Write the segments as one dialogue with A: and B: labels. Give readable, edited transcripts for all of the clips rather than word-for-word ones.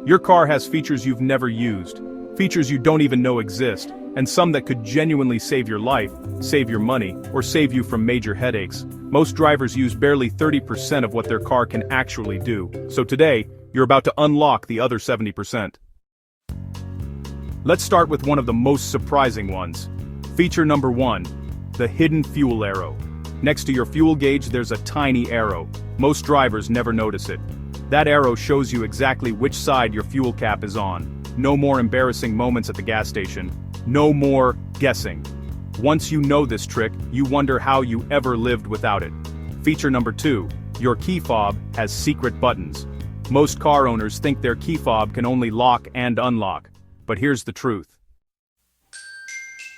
A: Your car has features you've never used, features you don't even know exist, and some that could genuinely save your life, save your money, or save you from major headaches. Most drivers use barely 30% of what their car can actually do. So today, you're about to unlock the other 70%. Let's start with one of the most surprising ones. Feature number 1. The hidden fuel arrow. Next to your fuel gauge there's a tiny arrow. Most drivers never notice it. That arrow shows you exactly which side your fuel cap is on. No more embarrassing moments at the gas station. No more guessing. Once you know this trick, you wonder how you ever lived without it. Feature number 2. Your key fob has secret buttons. Most car owners think their key fob can only lock and unlock. But here's the truth.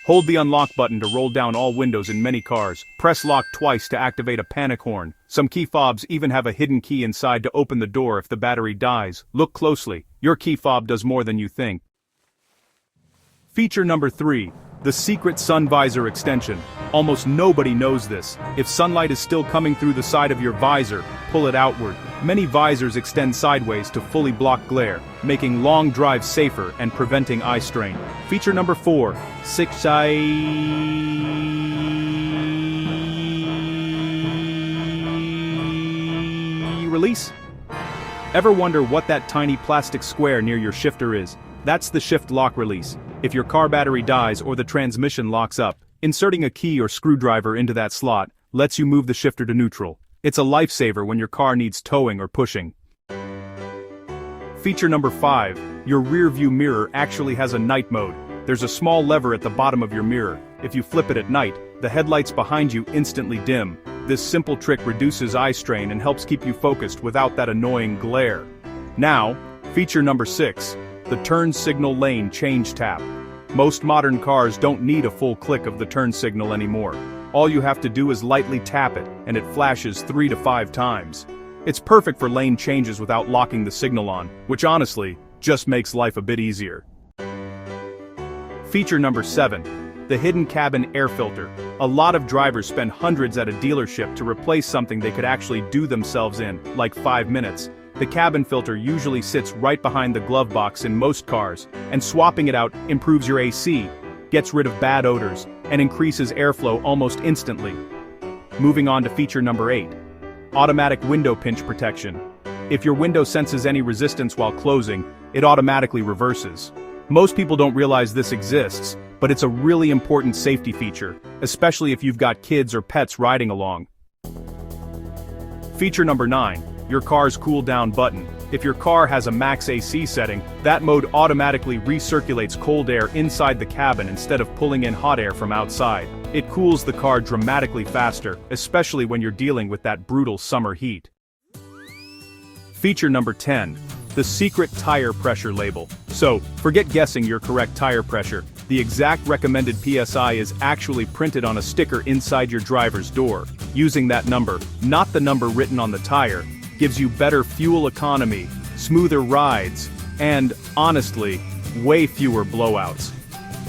A: Hold the unlock button to roll down all windows in many cars. Press lock twice to activate a panic horn. Some key fobs even have a hidden key inside to open the door if the battery dies. Look closely. Your key fob does more than you think. Feature number 3. The secret sun visor extension. Almost nobody knows this. If sunlight is still coming through the side of your visor, pull it outward. Many visors extend sideways to fully block glare, making long drives safer and preventing eye strain. Feature number 4. 6-eye release. Ever wonder what that tiny plastic square near your shifter is? That's the shift lock release. If your car battery dies or the transmission locks up, inserting a key or screwdriver into that slot lets you move the shifter to neutral. It's a lifesaver when your car needs towing or pushing. Feature number 5. Your rear view mirror actually has a night mode. There's a small lever at the bottom of your mirror. If you flip it at night, the headlights behind you instantly dim. This simple trick reduces eye strain and helps keep you focused without that annoying glare. Now, feature number 6. The turn signal lane change tap. Most modern cars don't need a full click of the turn signal anymore. All you have to do is lightly tap it, and it flashes 3 to 5 times. It's perfect for lane changes without locking the signal on, which honestly, just makes life a bit easier. Feature number 7. The hidden cabin air filter. A lot of drivers spend hundreds at a dealership to replace something they could actually do themselves in, like 5 minutes. The cabin filter usually sits right behind the glove box in most cars, and swapping it out improves your AC, gets rid of bad odors, and increases airflow almost instantly. Moving on to feature number 8. Automatic window pinch protection. If your window senses any resistance while closing, it automatically reverses. Most people don't realize this exists, but it's a really important safety feature, especially if you've got kids or pets riding along. Feature number 9. Your car's cool down button. If your car has a max AC setting, that mode automatically recirculates cold air inside the cabin instead of pulling in hot air from outside. It cools the car dramatically faster, especially when you're dealing with that brutal summer heat. Feature number 10. The secret tire pressure label. So, forget guessing your correct tire pressure. The exact recommended PSI is actually printed on a sticker inside your driver's door. Using that number, not the number written on the tire, gives you better fuel economy, smoother rides, and, honestly, way fewer blowouts.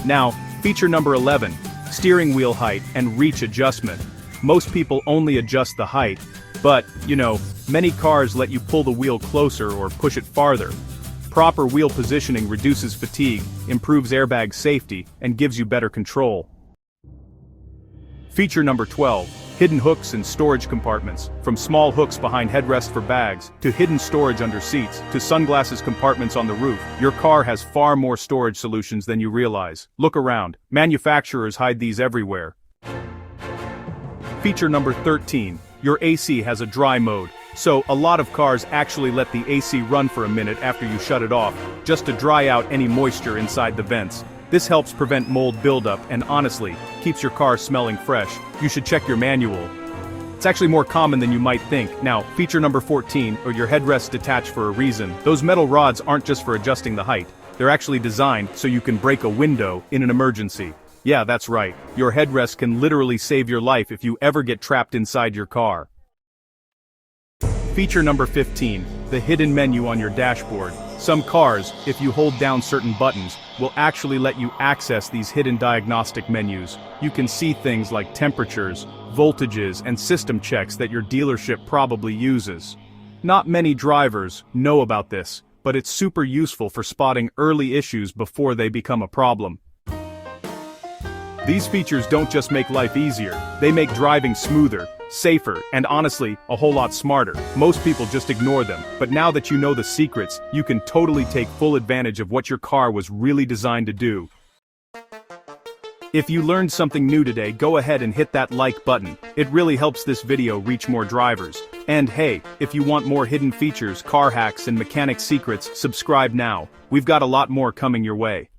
A: Now, feature number 11, steering wheel height and reach adjustment. Most people only adjust the height, but, many cars let you pull the wheel closer or push it farther. Proper wheel positioning reduces fatigue, improves airbag safety, and gives you better control. Feature number 12. Hidden hooks and storage compartments. From small hooks behind headrests for bags, to hidden storage under seats, to sunglasses compartments on the roof, your car has far more storage solutions than you realize. Look around. Manufacturers hide these everywhere. Feature number 13. Your AC has a dry mode. So, a lot of cars actually let the AC run for a minute after you shut it off, just to dry out any moisture inside the vents. This helps prevent mold buildup and honestly, keeps your car smelling fresh. You should check your manual. It's actually more common than you might think. Now, feature number 14, or your headrests detach for a reason. Those metal rods aren't just for adjusting the height. They're actually designed so you can break a window in an emergency. Yeah, that's right. Your headrest can literally save your life if you ever get trapped inside your car. Feature number 15, the hidden menu on your dashboard. Some cars, if you hold down certain buttons, will actually let you access these hidden diagnostic menus. You can see things like temperatures, voltages, and system checks that your dealership probably uses. Not many drivers know about this, but it's super useful for spotting early issues before they become a problem. These features don't just make life easier, they make driving smoother, safer, and honestly, a whole lot smarter. Most people just ignore them, but now that you know the secrets, you can totally take full advantage of what your car was really designed to do. If you learned something new today, go ahead and hit that like button. It really helps this video reach more drivers. And hey, if you want more hidden features, car hacks, and mechanic secrets, subscribe now. We've got a lot more coming your way.